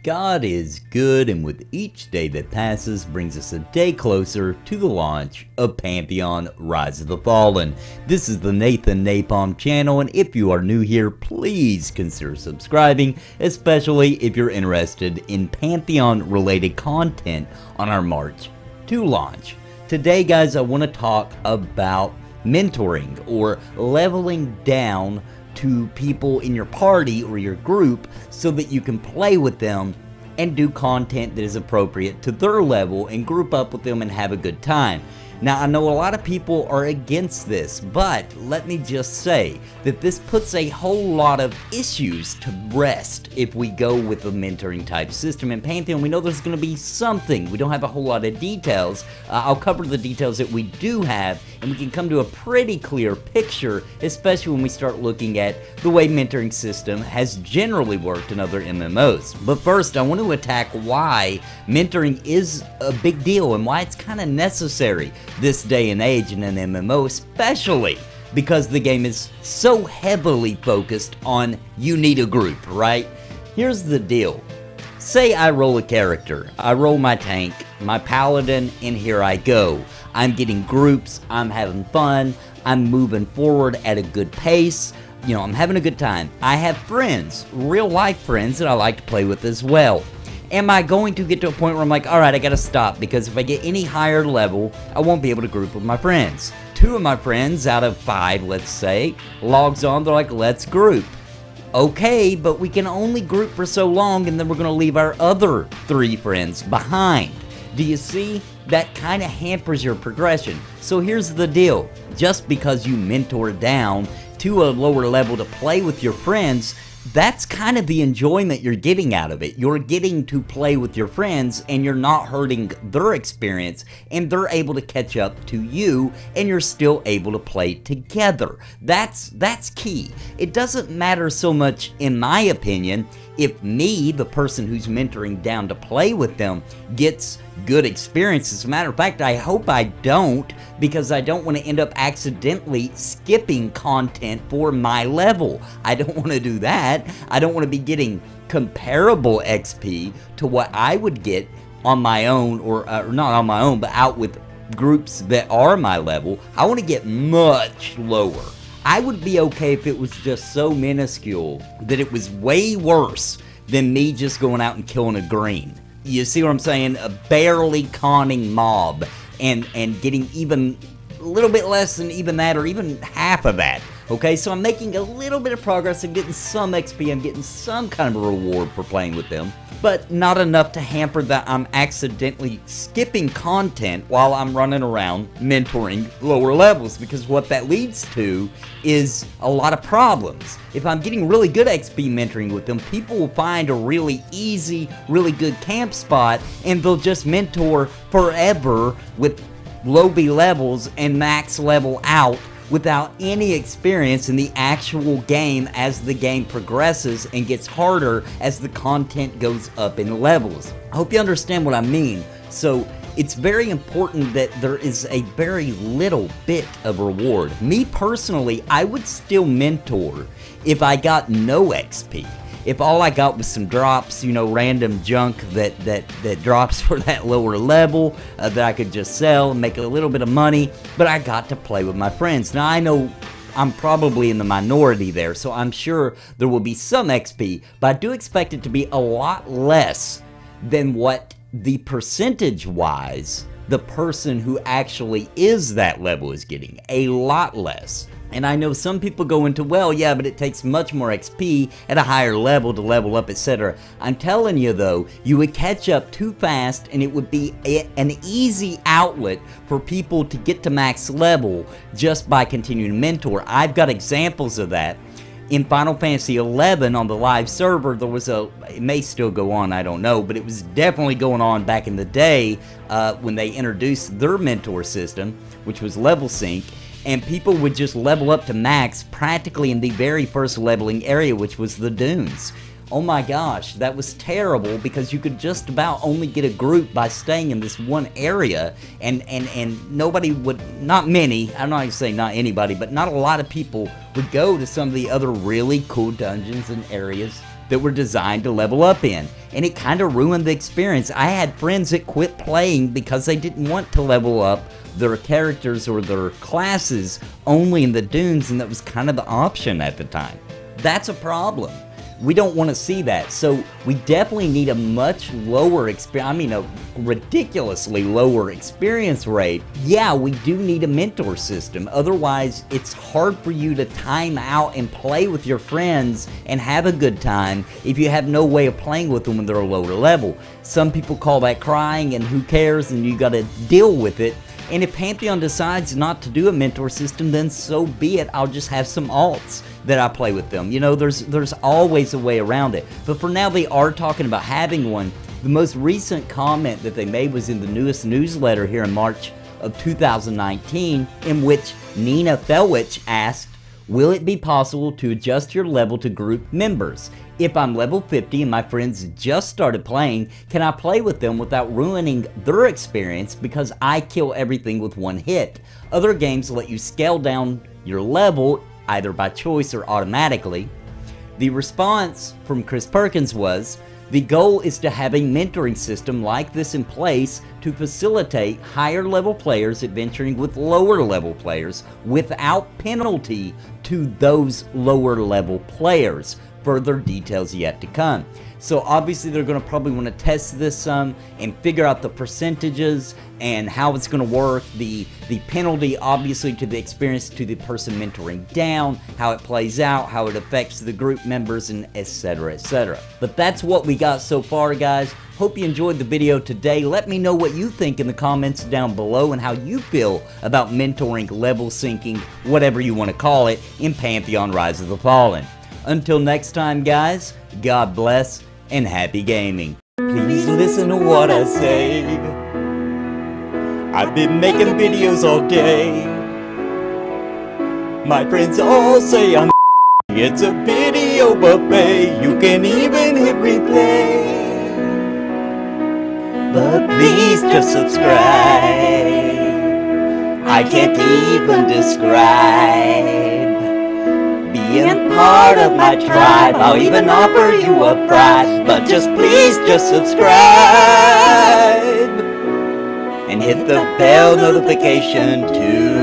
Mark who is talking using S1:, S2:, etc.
S1: God is good, and with each day that passes brings us a day closer to the launch of Pantheon Rise of the Fallen. This is the Napalm channel, and if you are new here, please consider subscribing, especially if you're interested in Pantheon related content on our march to launch. Today, guys, I want to talk about mentoring or leveling down to people in your party or your group so that you can play with them and do content that is appropriate to their level and group up with them and have a good time. Now, I know a lot of people are against this, but let me just say that this puts a whole lot of issues to rest if we go with a mentoring type system. In Pantheon, we know there's going to be something. We don't have a whole lot of details. I'll cover the details that we do have, and we can come to a pretty clear picture, especially when we start looking at the way mentoring system has generally worked in other MMOs. But first, I want to attack why mentoring is a big deal and why it's kind of necessary this day and age in an MMO, especially because the game is so heavily focused on you need a group, right? Here's the deal. Say I roll a character, I roll my tank, my paladin, and here I go. I'm getting groups, I'm having fun, I'm moving forward at a good pace, you know, I'm having a good time. I have friends, real life friends that I like to play with as well. Am I going to get to a point where I'm like, alright, I gotta stop, because if I get any higher level, I won't be able to group with my friends. 2 of my friends out of 5, let's say, logs on, they're like, let's group. Okay, but we can only group for so long, and then we're gonna leave our other 3 friends behind. Do you see? That kind of hampers your progression. So here's the deal. Just because you mentor down to a lower level to play with your friends, that's kind of the enjoyment you're getting out of it. You're getting to play with your friends and you're not hurting their experience, and they're able to catch up to you and you're still able to play together. That's key. It doesn't matter so much, in my opinion, if me, the person who's mentoring down to play with them, gets good experience. As a matter of fact, I hope I don't, because I don't want to end up accidentally skipping content for my level. I don't want to do that. I don't want to be getting comparable XP to what I would get on my own, or not on my own, but out with groups that are my level. I want to get much lower. I would be okay if it was just so minuscule that it was way worse than me just going out and killing a green. You see what I'm saying? A barely conning mob and getting even a little bit less than even that, or even half of that. Okay, so I'm making a little bit of progress and getting some XP, I'm getting some kind of a reward for playing with them, but not enough to hamper that I'm accidentally skipping content while I'm running around mentoring lower levels, because what that leads to is a lot of problems. If I'm getting really good XP mentoring with them, people will find a really easy, really good camp spot, and they'll just mentor forever with low B levels and max level out without any experience in the actual game as the game progresses and gets harder as the content goes up in levels. I hope you understand what I mean. So it's very important that there is a very little bit of reward. Me personally, I would still mentor if I got no XP. If all I got was some drops, you know, random junk that drops for that lower level that I could just sell and make a little bit of money, but I got to play with my friends. Now, I know I'm probably in the minority there, so I'm sure there will be some XP, but I do expect it to be a lot less than what the percentage-wise the person who actually is that level is getting. A lot less. And I know some people go into, well, yeah, but it takes much more XP at a higher level to level up, etc. I'm telling you, though, you would catch up too fast, and it would be an easy outlet for people to get to max level just by continuing to mentor. I've got examples of that. In Final Fantasy XI on the live server, there was it may still go on, I don't know, but it was definitely going on back in the day when they introduced their mentor system, which was level sync. And people would just level up to max practically in the very first leveling area, which was the dunes. oh my gosh, that was terrible, because you could just about only get a group by staying in this one area, and nobody would, not many, I'm not going to say not anybody, but not a lot of people would go to some of the other really cool dungeons and areas that were designed to level up in. And it kind of ruined the experience. I had friends that quit playing because they didn't want to level up their characters or their classes only in the dunes, and that was kind of the option at the time. That's a problem. We don't want to see that. So we definitely need a much lower a ridiculously lower experience rate. Yeah, we do need a mentor system. Otherwise, it's hard for you to time out and play with your friends and have a good time if you have no way of playing with them when they're a lower level. Some people call that crying, and who cares, and you got to deal with it. And if Pantheon decides not to do a mentor system, then so be it. I'll just have some alts that I play with them. You know, there's always a way around it. But for now, they are talking about having one. The most recent comment that they made was in the newest newsletter here in March of 2019, in which Nina Felwich asked, will it be possible to adjust your level to group members? If I'm level 50 and my friends just started playing, can I play with them without ruining their experience because I kill everything with one hit? Other games let you scale down your level either by choice or automatically. The response from Chris Perkins was, the goal is to have a mentoring system like this in place to facilitate higher level players adventuring with lower level players without penalty to those lower level players. Further details yet to come. So obviously they're going to probably want to test this some and figure out the percentages and how it's going to work, the penalty obviously to the experience to the person mentoring down, how it plays out, how it affects the group members, and etc, etc. But that's what we got so far, guys. Hope you enjoyed the video today. Let me know what you think in the comments down below and how you feel about mentoring, level syncing, whatever you want to call it, in Pantheon Rise of the Fallen. Until next time, guys, God bless and happy gaming. Please listen to what I say. I've been making videos all day. My friends all say I'm it's a video buffet. You can even hit replay. But please just subscribe. I can't even describe being part of my tribe. I'll even offer you a prize, but just please just subscribe and hit the bell notification too.